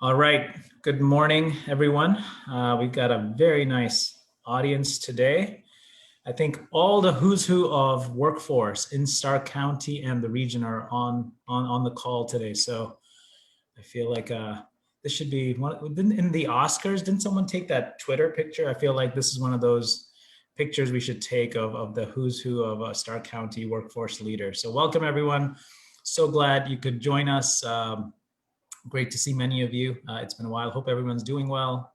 All right. Good morning, everyone. We've got a very nice audience today. I think all the who's who of workforce in Stark County and the region are on the call today. So I feel like this should be one in the Oscars. Didn't someone take that Twitter picture? I feel like this is one of those pictures we should take of the who's who of Stark County workforce leaders. So welcome, everyone. So glad you could join us. Great to see many of you. It's been a while. Hope everyone's doing well.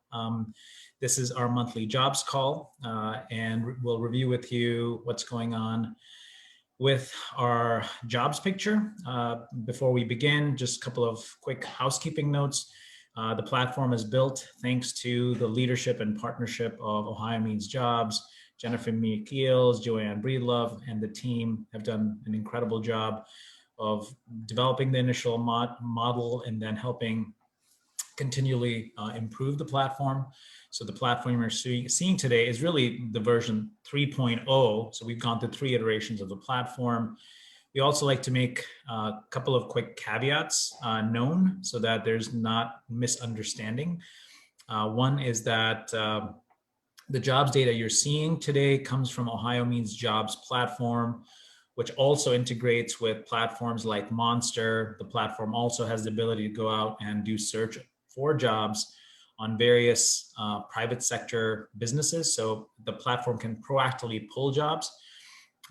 This is our monthly jobs call, and we'll review with you what's going on with our jobs picture. Before we begin, just a couple of quick housekeeping notes. The platform is built thanks to the leadership and partnership of Ohio Means Jobs. Jennifer McKeels, Joanne Breedlove, and the team have done an incredible job of developing the initial model and then helping continually improve the platform. So the platform you're seeing today is really the version 3.0. So we've gone through 3 iterations of the platform. We also like to make a couple of quick caveats known so that there's not misunderstanding. One is that the jobs data you're seeing today comes from Ohio Means Jobs platform, which also integrates with platforms like Monster. The platform also has the ability to go out and do search for jobs on various private sector businesses. So the platform can proactively pull jobs.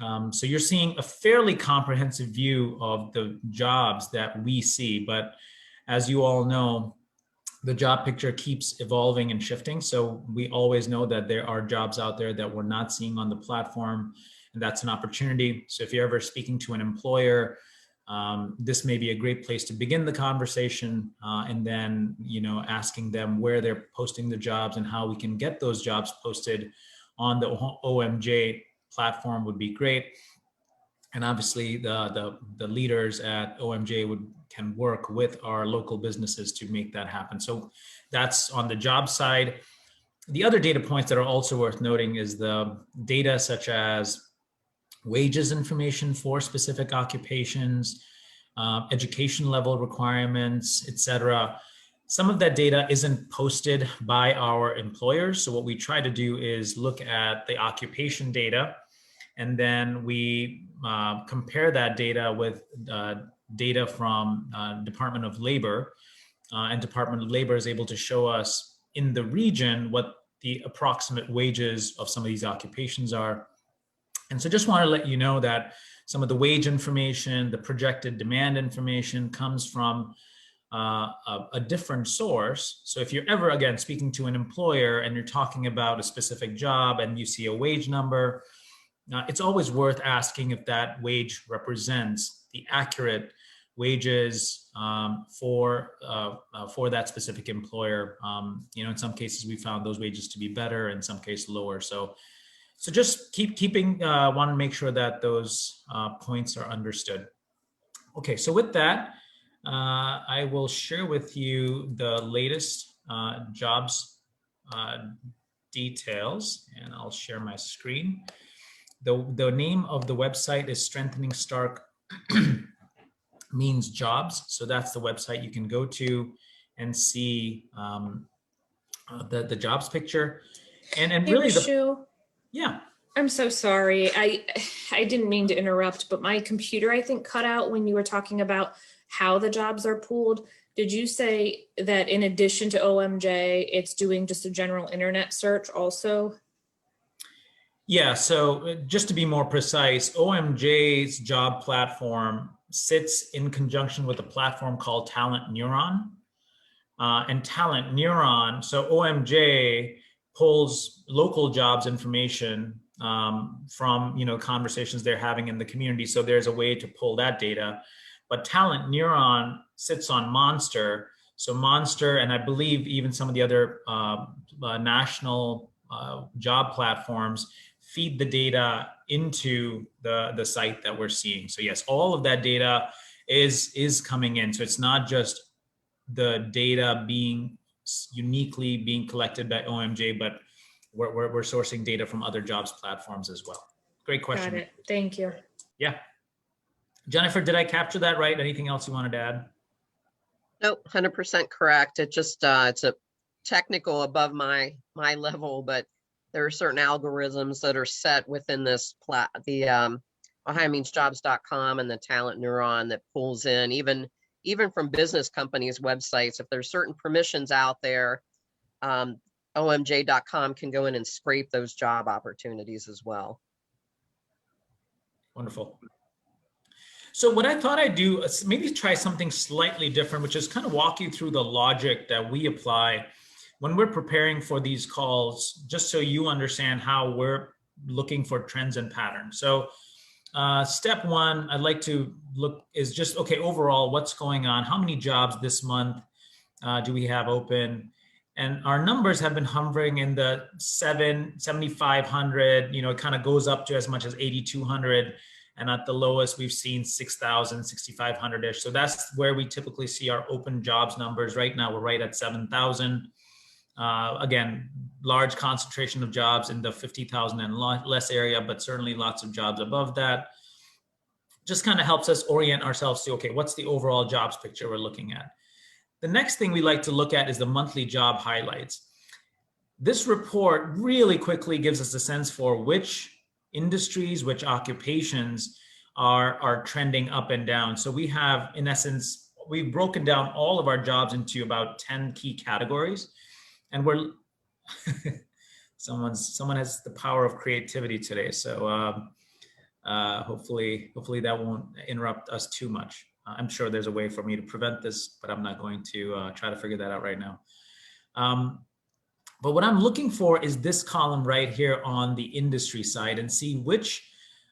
So you're seeing a fairly comprehensive view of the jobs that we see. But as you all know, the job picture keeps evolving and shifting. So we always know that there are jobs out there that we're not seeing on the platform. And that's an opportunity. So if you're ever speaking to an employer, this may be a great place to begin the conversation, and then asking them where they're posting the jobs and how we can get those jobs posted on the OMJ platform would be great. And obviously the leaders at OMJ can work with our local businesses to make that happen. So that's on the job side. The other data points that are also worth noting is the data such as wages information for specific occupations, education level requirements, etc. Some of that data isn't posted by our employers. So what we try to do is look at the occupation data, and then we compare that data with data from Department of Labor, and Department of Labor is able to show us in the region what the approximate wages of some of these occupations are. And so just want to let you know that some of the wage information, the projected demand information comes from a different source. So if you're ever, again, speaking to an employer and you're talking about a specific job and you see a wage number, it's always worth asking if that wage represents the accurate wages for that specific employer. In some cases, we found those wages to be better, in some cases lower. So just want to make sure that those points are understood. Okay, so with that, I will share with you the latest jobs details, and I'll share my screen. The name of the website is Strengthening Stark Means Jobs. So that's the website you can go to and see the jobs picture. And hey, really Rishu. Yeah. I'm so sorry. I didn't mean to interrupt, but my computer, I think, cut out when you were talking about how the jobs are pooled. Did you say that in addition to OMJ, it's doing just a general internet search also? Yeah, so just to be more precise, OMJ's job platform sits in conjunction with a platform called Talent Neuron. And Talent Neuron, so OMJ pulls local jobs information from conversations they're having in the community. So there's a way to pull that data. But Talent Neuron sits on Monster. So Monster, and I believe even some of the other national job platforms, feed the data into the site that we're seeing. So yes, all of that data is coming in. So it's not just the data uniquely being collected by OMJ, but we're sourcing data from other jobs platforms as well. Great question. Got it. Thank you. Yeah. Jennifer, did I capture that right? Anything else you wanted to add? Nope, 100% correct. It just it's a technical above my level, but there are certain algorithms that are set within this the OhioMeansJobs.com and the Talent Neuron that pulls in even from business companies' websites. If there's certain permissions out there, OMJ.com can go in and scrape those job opportunities as well. Wonderful. So what I thought I'd do is maybe try something slightly different, which is kind of walk you through the logic that we apply when we're preparing for these calls, just so you understand how we're looking for trends and patterns. So step one, I'd like to look is just, okay, overall, what's going on? How many jobs this month do we have open? And our numbers have been hovering in the 7,500, it kind of goes up to as much as 8,200. And at the lowest, we've seen 6,000, 6,500-ish. So that's where we typically see our open jobs numbers. Right now, we're right at 7,000. Again, large concentration of jobs in the 50,000 and less area, but certainly lots of jobs above that. Just kind of helps us orient ourselves to, okay, what's the overall jobs picture we're looking at? The next thing we like to look at is the monthly job highlights. This report really quickly gives us a sense for which industries, which occupations are trending up and down. So we have, in essence, we've broken down all of our jobs into about 10 key categories. And we're, someone has the power of creativity today. So hopefully that won't interrupt us too much. I'm sure there's a way for me to prevent this, but I'm not going to try to figure that out right now. But what I'm looking for is this column right here on the industry side and see which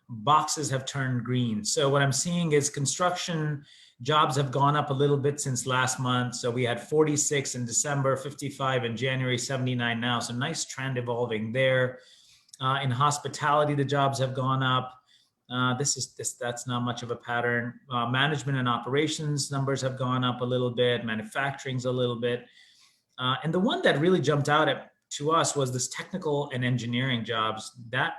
boxes have turned green. So what I'm seeing is construction jobs have gone up a little bit since last month. So we had 46 in December, 55 in January, 79 now. So nice trend evolving there. In hospitality, the jobs have gone up. That's not much of a pattern. Management and operations numbers have gone up a little bit. Manufacturing's a little bit. And the one that really jumped out to us was this technical and engineering jobs. That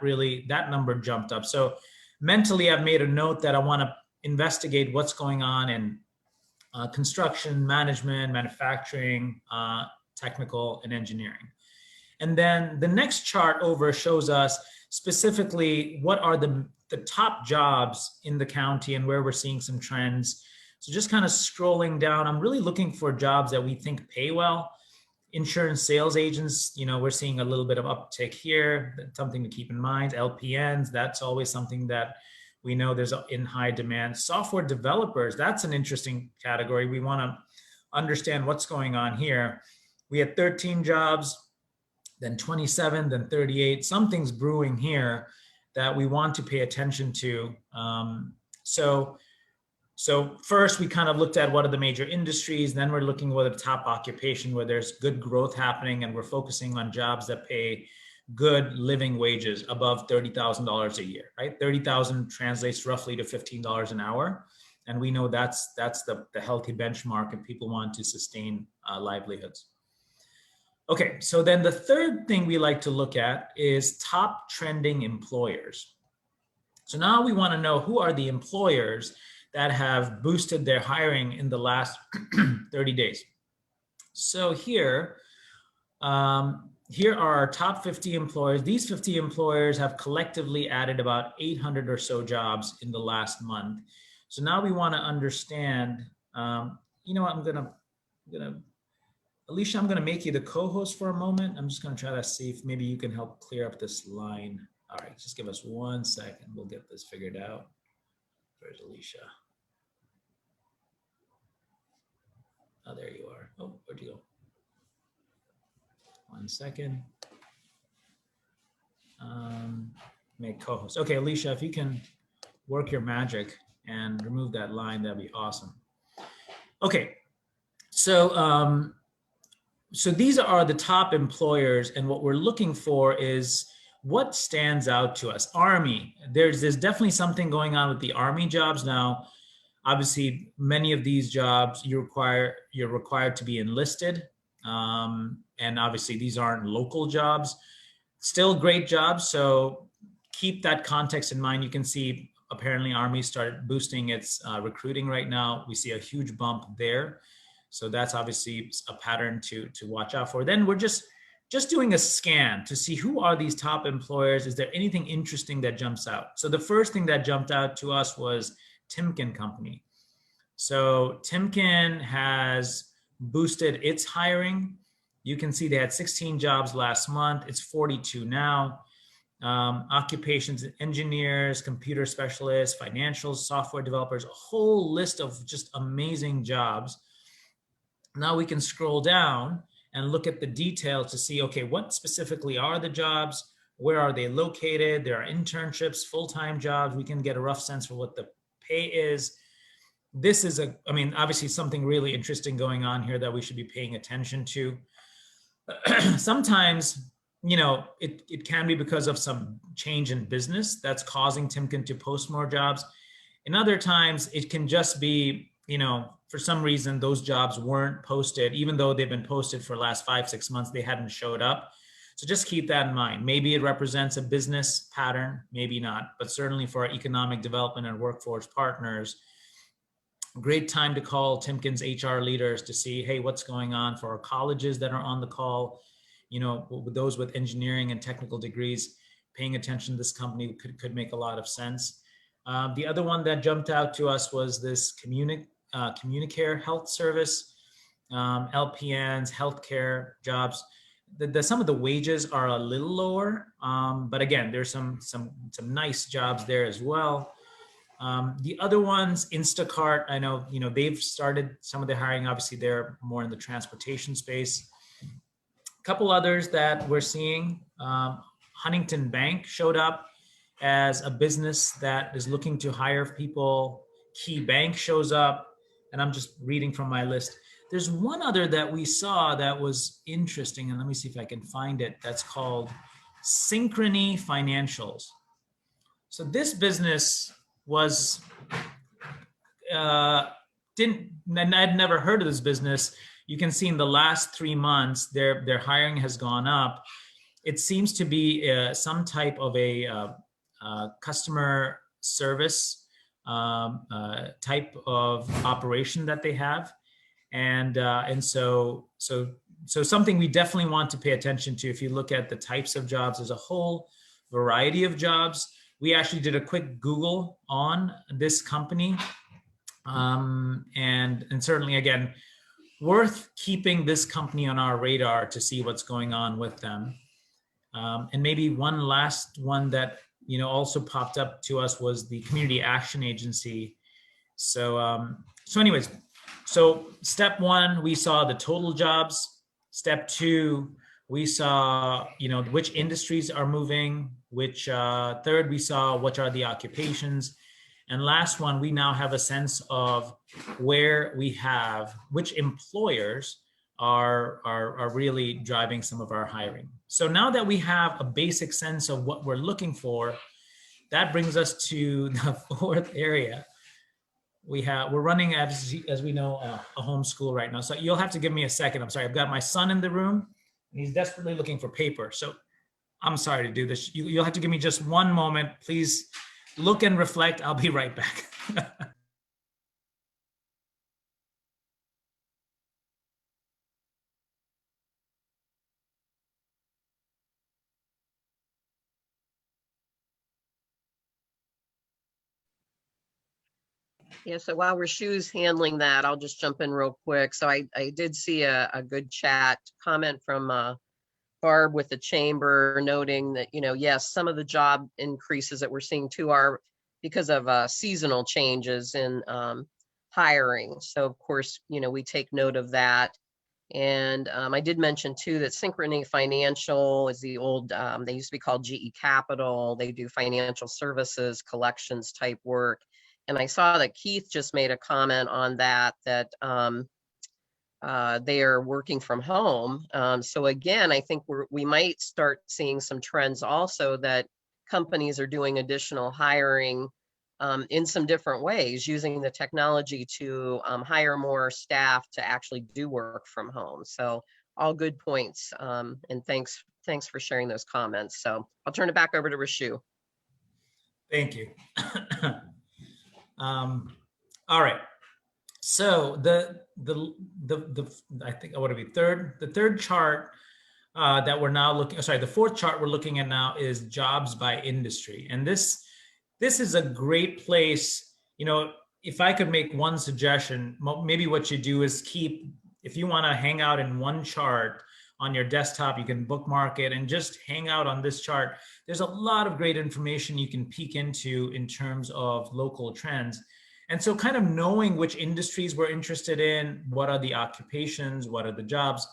number jumped up. So mentally, I've made a note that I want to investigate what's going on in construction, management, manufacturing, technical, and engineering. And then the next chart over shows us specifically what are the top jobs in the county and where we're seeing some trends. So just kind of scrolling down, I'm really looking for jobs that we think pay well. Insurance sales agents, we're seeing a little bit of uptick here. That's something to keep in mind. LPNs, that's always something that we know there's in high demand. Software developers, that's an interesting category. We want to understand what's going on here. We had 13 jobs, then 27, then 38. Something's brewing here that we want to pay attention to. So first, we kind of looked at what are the major industries. Then we're looking at the top occupation where there's good growth happening, and we're focusing on jobs that pay good living wages above $30,000 a year, right? 30,000 translates roughly to $15 an hour. And we know that's the healthy benchmark if people want to sustain livelihoods. Okay, so then the third thing we like to look at is top trending employers. So now we want to know who are the employers that have boosted their hiring in the last 30 days. So here are our top 50 employers. These 50 employers have collectively added about 800 or so jobs in the last month. So now we want to understand, Alicia, I'm gonna make you the co-host for a moment. I'm just gonna try to see if maybe you can help clear up this line. All right, just give us 1 second. We'll get this figured out. Where's Alicia? Oh, there you are. Oh, where'd you go? 1 second. Make co-host. Okay, Alicia, if you can work your magic and remove that line, that'd be awesome. Okay, so these are the top employers, and what we're looking for is what stands out to us. Army, there's definitely something going on with the Army jobs now. Obviously, many of these jobs you're required to be enlisted, and obviously these aren't local jobs. Still great jobs, so keep that context in mind. You can see apparently Army started boosting its recruiting right now. We see a huge bump there. So that's obviously a pattern to watch out for. Then we're just doing a scan to see who are these top employers. Is there anything interesting that jumps out? So the first thing that jumped out to us was Timken Company. So Timken has boosted its hiring. You can see they had 16 jobs last month. It's 42 now. Occupations, engineers, computer specialists, financials, software developers, a whole list of just amazing jobs. Now we can scroll down and look at the detail to see, okay, what specifically are the jobs? Where are they located? There are internships, full-time jobs. We can get a rough sense for what the pay is. This is obviously something really interesting going on here that we should be paying attention to. Sometimes, it can be because of some change in business that's causing Timken to post more jobs. And other times it can just be, for some reason those jobs weren't posted, even though they've been posted for the last 5-6 months, they hadn't showed up. So just keep that in mind. Maybe it represents a business pattern, maybe not, but certainly for our economic development and workforce partners, great time to call Timken's HR leaders to see, hey, what's going on. For our colleges that are on the call, with those with engineering and technical degrees, paying attention to this company could make a lot of sense. The other one that jumped out to us was this Communicare Health Service, LPNs, healthcare jobs. Some of the wages are a little lower, but again, there's some nice jobs there as well. The other ones, Instacart, I know, they've started some of the hiring. Obviously, they're more in the transportation space. A couple others that we're seeing, Huntington Bank showed up as a business that is looking to hire people. Key Bank shows up, and I'm just reading from my list. There's one other that we saw that was interesting, and let me see if I can find it. That's called Synchrony Financials. So this business was I'd never heard of this business. You can see in the last 3 months their hiring has gone up. It seems to be some type of a customer service type of operation that they have, and so something we definitely want to pay attention to. If you look at the types of jobs, there's a whole variety of jobs. We actually did a quick Google on this company, and certainly, again, worth keeping this company on our radar to see what's going on with them. And maybe one last one that also popped up to us was the Community Action Agency. So anyways, so step one, we saw the total jobs. Step two, we saw which industries are moving. Which third, we saw what are the occupations. And last one, we now have a sense of where we have which employers are really driving some of our hiring. So now that we have a basic sense of what we're looking for, that brings us to the fourth area. We're running, as we know, a homeschool right now. So you'll have to give me a second. I'm sorry. I've got my son in the room, and he's desperately looking for paper. So I'm sorry to do this. You'll have to give me just one moment. Please look and reflect. I'll be right back. Yeah, so while Rashu's handling that, I'll just jump in real quick. So I did see a good chat comment from Barb with the chamber noting that, yes, some of the job increases that we're seeing too are because of seasonal changes in hiring. So of course, we take note of that. And I did mention too that Synchrony Financial is the old, they used to be called GE Capital. They do financial services, collections type work. And I saw that Keith just made a comment on that they are working from home. So again, I think we might start seeing some trends also that companies are doing additional hiring in some different ways, using the technology to hire more staff to actually do work from home. So all good points, and thanks for sharing those comments. So I'll turn it back over to Rashu. Thank you. All right. So I think what would it be the third chart that we're now looking, sorry, the fourth chart we're looking at now is jobs by industry. And this is a great place. You know, if I could make one suggestion, maybe what you do is if you want to hang out in one chart on your desktop, you can bookmark it and just hang out on this chart. There's a lot of great information you can peek into in terms of local trends. And so kind of knowing which industries we're interested in, what are the occupations, what are the jobs,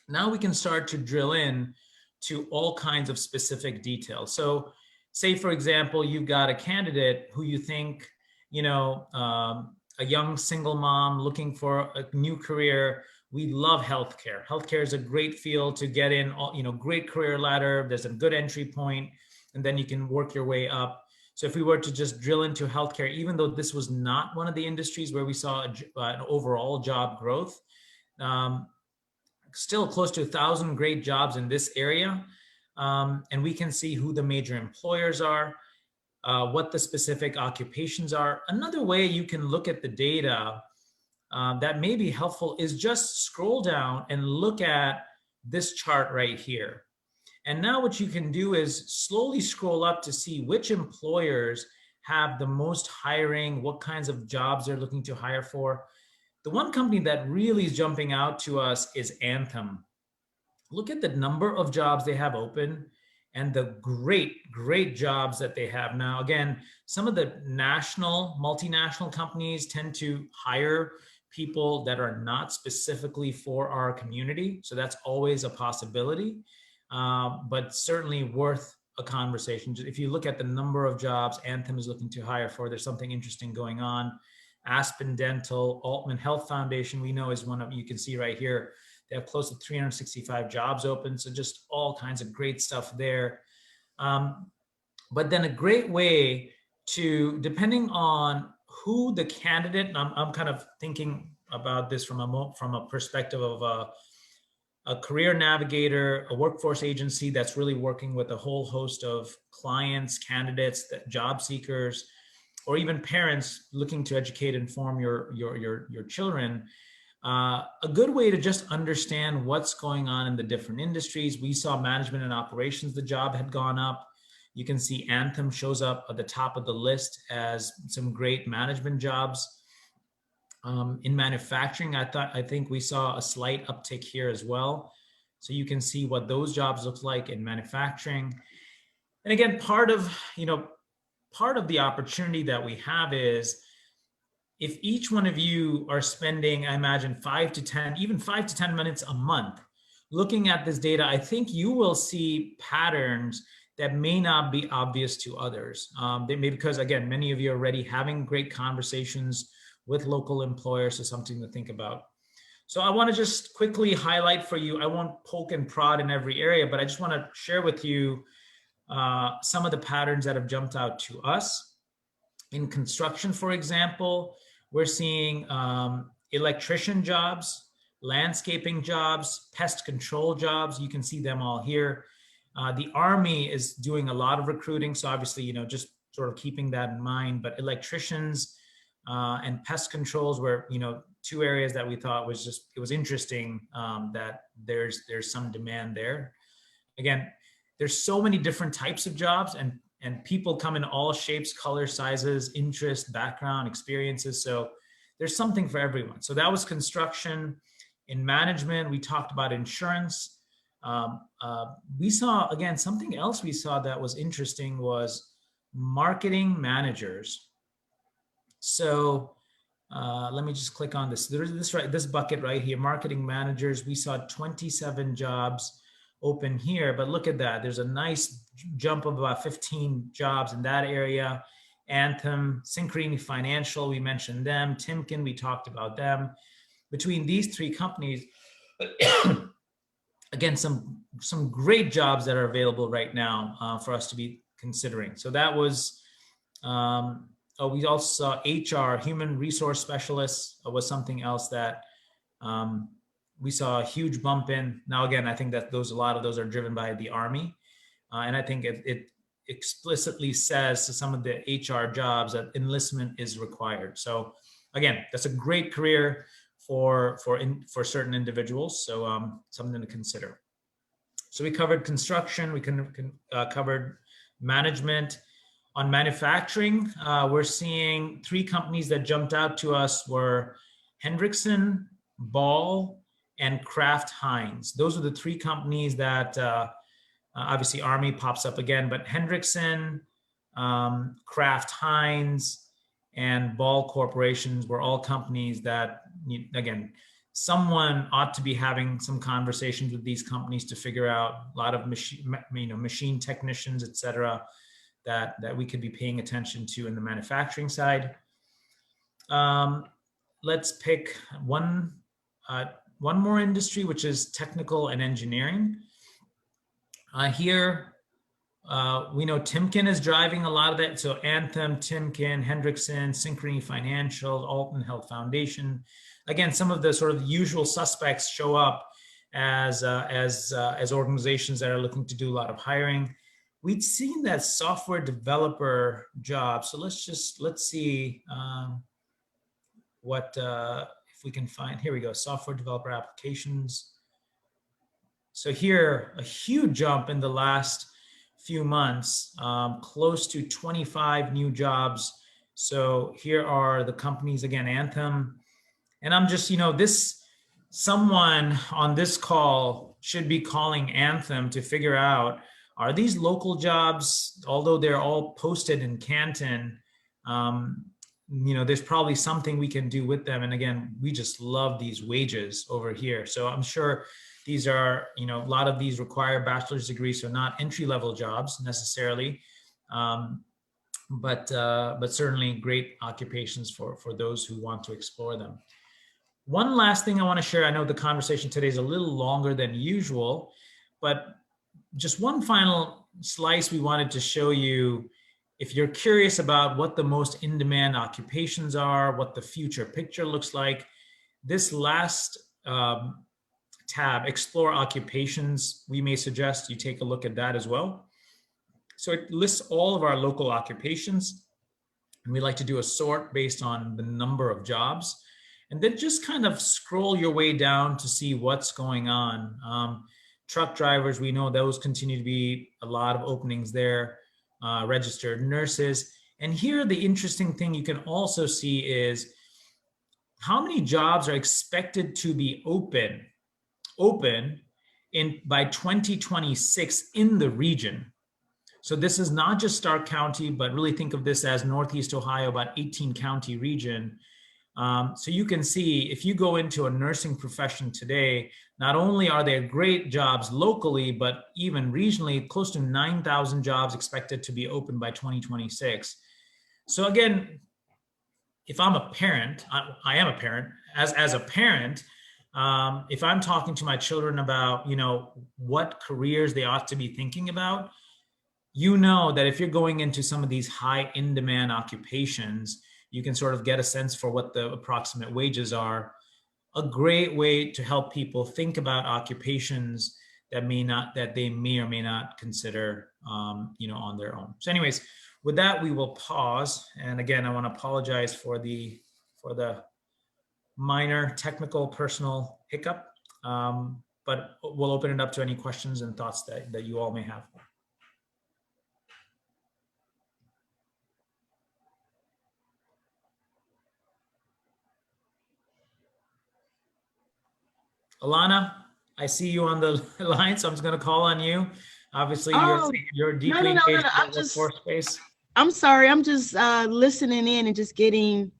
now we can start to drill in to all kinds of specific details. So say, for example, you've got a candidate who you think, a young single mom looking for a new career. We love healthcare. Healthcare is a great field to get in, great career ladder. There's a good entry point, and then you can work your way up. So if we were to just drill into healthcare, even though this was not one of the industries where we saw an overall job growth, still close to 1,000 great jobs in this area. And we can see who the major employers are, what the specific occupations are. Another way you can look at the data that may be helpful is just scroll down and look at this chart right here. And now what you can do is slowly scroll up to see which employers have the most hiring, what kinds of jobs they're looking to hire for. The one company that really is jumping out to us is Anthem. Look at the number of jobs they have open and the great jobs that they have. Now, again, some of the multinational companies tend to hire people that are not specifically for our community. So that's always a possibility, but certainly worth a conversation. If you look at the number of jobs Anthem is looking to hire for, there's something interesting going on. Aspen Dental, Altman Health Foundation, we know is one of, you can see right here, they have close to 365 jobs open. So just all kinds of great stuff there. But then a great way to, depending on who the candidate, and I'm kind of thinking about this from a perspective of a career navigator, a workforce agency that's really working with a whole host of clients, candidates, job seekers, or even parents looking to educate and inform your children. A good way to just understand what's going on in the different industries. We saw management and operations, the job had gone up. You can see Anthem shows up at the top of the list as some great management jobs. In manufacturing, I think we saw a slight uptick here as well. So you can see what those jobs look like in manufacturing. And again, part of the opportunity that we have is, if each one of you are spending, I imagine 5 to 10 minutes a month looking at this data, I think you will see patterns that may not be obvious to others. Because again, many of you are already having great conversations with local employers, so something to think about. So I want to just quickly highlight for you, I won't poke and prod in every area, but I just want to share with you some of the patterns that have jumped out to us. In construction, for example, we're seeing electrician jobs, landscaping jobs, pest control jobs. You can see them all here. The Army is doing a lot of recruiting. So obviously, just sort of keeping that in mind, but electricians and pest controls were, two areas that we thought it was interesting that there's some demand there. Again, there's so many different types of jobs, and people come in all shapes, colors, sizes, interest, background, experiences. So there's something for everyone. So that was construction. In management, we talked about insurance. We saw, again, something else we saw that was interesting was marketing managers. So let me just click on this. There's this bucket right here, marketing managers. We saw 27 jobs open here, but look at that. There's a nice jump of about 15 jobs in that area. Anthem, Synchrony Financial, we mentioned them. Timken, we talked about them. Between these three companies, again, some great jobs that are available right now for us to be considering. So that was, we also saw HR, human resource specialists, was something else that we saw a huge bump in. Now, again, I think that a lot of those are driven by the Army. And I think it explicitly says to some of the HR jobs that enlistment is required. So again, that's a great career for certain individuals. So something to consider. So we covered construction, we covered management. On manufacturing, we're seeing 3 companies that jumped out to us were Hendrickson, Ball, and Kraft Heinz. Those are the 3 companies that obviously Army pops up again, but Hendrickson, Kraft Heinz, and Ball Corporations were all companies that, again, someone ought to be having some conversations with these companies to figure out a lot of machine technicians, et cetera, that we could be paying attention to in the manufacturing side. Let's pick one more industry, which is technical and engineering. Here, we know Timken is driving a lot of that. So Anthem, Timken, Hendrickson, Synchrony Financial, Alton Health Foundation. Again, some of the sort of usual suspects show up as organizations that are looking to do a lot of hiring. We'd seen that software developer job. So let's see what if we can find. Here we go. Software developer applications. So here, a huge jump in the last few months, close to 25 new jobs. So here are the companies again, Anthem. And I'm just, someone on this call should be calling Anthem to figure out, are these local jobs, although they're all posted in Canton, there's probably something we can do with them. And again, we just love these wages over here. So I'm sure these are, a lot of these require bachelor's degrees, so not entry-level jobs necessarily, but certainly great occupations for those who want to explore them. One last thing I want to share. I know the conversation today is a little longer than usual, but just one final slice we wanted to show you. If you're curious about what the most in-demand occupations are, what the future picture looks like, this last tab, Explore Occupations, we may suggest you take a look at that as well. So it lists all of our local occupations, and we like to do a sort based on the number of jobs, and then just kind of scroll your way down to see what's going on. Truck drivers, we know those continue to be a lot of openings there. Registered nurses. And here, the interesting thing you can also see is how many jobs are expected to be open by 2026 in the region. So this is not just Stark County, but really think of this as Northeast Ohio, about 18 county region. So you can see if you go into a nursing profession today, not only are there great jobs locally, but even regionally, close to 9,000 jobs expected to be open by 2026. So again, if I'm a parent, I am a parent, as a parent, if I'm talking to my children about, what careers they ought to be thinking about, that if you're going into some of these high in-demand occupations, you can sort of get a sense for what the approximate wages are. A great way to help people think about occupations that they may or may not consider, on their own. So anyways, with that, we will pause. And again, I want to apologize for the minor technical personal hiccup, but we'll open it up to any questions and thoughts that you all may have. Alana, I see you on the line, so I'm just going to call on you. Obviously, you're deeply engaged in the workforce space. I'm sorry. I'm just listening in and just getting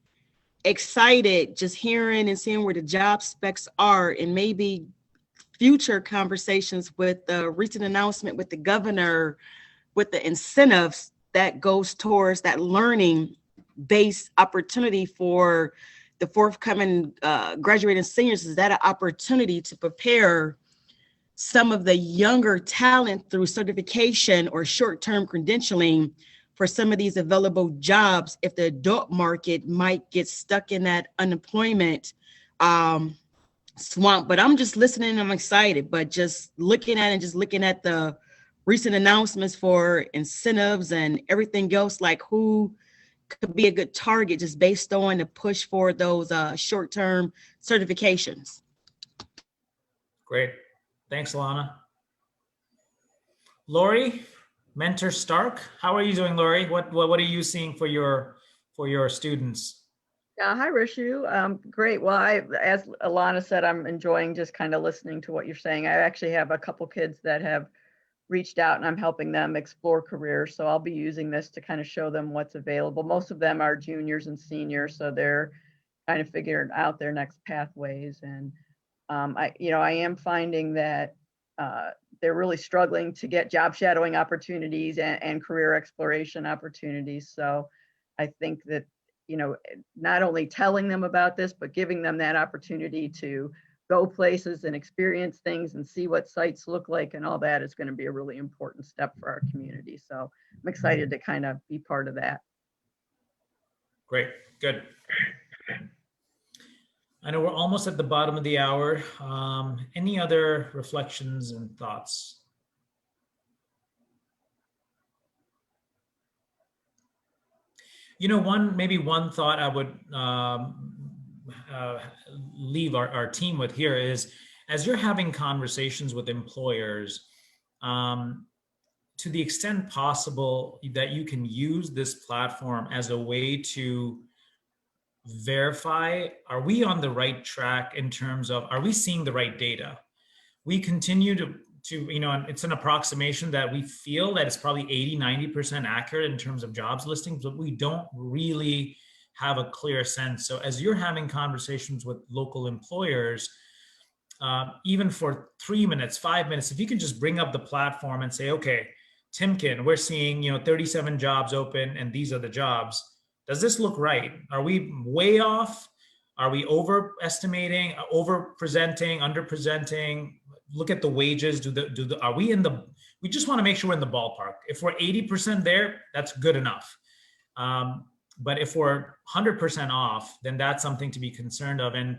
excited, just hearing and seeing where the job specs are, and maybe future conversations with the recent announcement with the governor, with the incentives that goes towards that learning-based opportunity for the forthcoming graduating seniors. Is that an opportunity to prepare some of the younger talent through certification or short-term credentialing for some of these available jobs if the adult market might get stuck in that unemployment swamp? But I'm just listening. I'm excited, but just looking at the recent announcements for incentives and everything else, like who could be a good target just based on the push for those short-term certifications. Great. Thanks, Alana. Lori, Mentor Stark, how are you doing, Lori? What are you seeing for your students? Yeah, hi, Rishu. Great. Well, as Alana said, I'm enjoying just kind of listening to what you're saying. I actually have a couple kids that have reached out and I'm helping them explore careers. So I'll be using this to kind of show them what's available. Most of them are juniors and seniors, so they're kind of figuring out their next pathways. And I am finding that they're really struggling to get job shadowing opportunities and career exploration opportunities. So I think that, not only telling them about this, but giving them that opportunity to go places and experience things and see what sites look like and all that is going to be a really important step for our community. So I'm excited to kind of be part of that. Great, good. I know we're almost at the bottom of the hour. Any other reflections and thoughts? Maybe one thought I would leave our team with here is, as you're having conversations with employers, to the extent possible, that you can use this platform as a way to verify, are we on the right track in terms of, are we seeing the right data? We continue to it's an approximation that we feel that it's probably 80-90% accurate in terms of jobs listings, but we don't really have a clear sense. So as you're having conversations with local employers, even for 3 minutes, 5 minutes, if you can just bring up the platform and say, okay, Timken, we're seeing 37 jobs open and these are the jobs. Does this look right? Are we way off? Are we overestimating, over-presenting, under-presenting? Look at the wages. Are we in the? We just want to make sure we're in the ballpark. If we're 80% there, that's good enough. But if we're 100% off, then that's something to be concerned of. And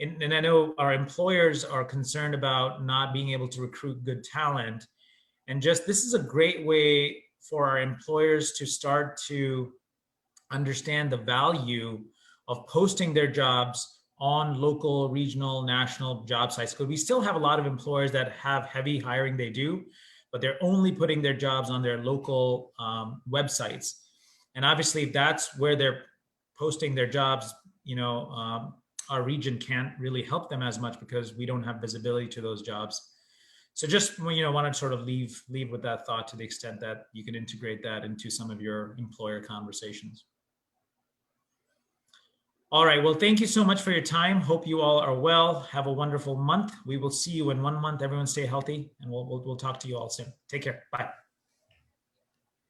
I know our employers are concerned about not being able to recruit good talent. And just this is a great way for our employers to start to understand the value of posting their jobs on local, regional, national job sites. Because we still have a lot of employers that have heavy hiring they do, but they're only putting their jobs on their local websites. And obviously, if that's where they're posting their jobs, our region can't really help them as much because we don't have visibility to those jobs. So just want to sort of leave with that thought, to the extent that you can integrate that into some of your employer conversations. All right. Well, thank you so much for your time. Hope you all are well. Have a wonderful month. We will see you in 1 month. Everyone stay healthy, and we'll talk to you all soon. Take care. Bye.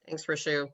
Thanks, Rishu.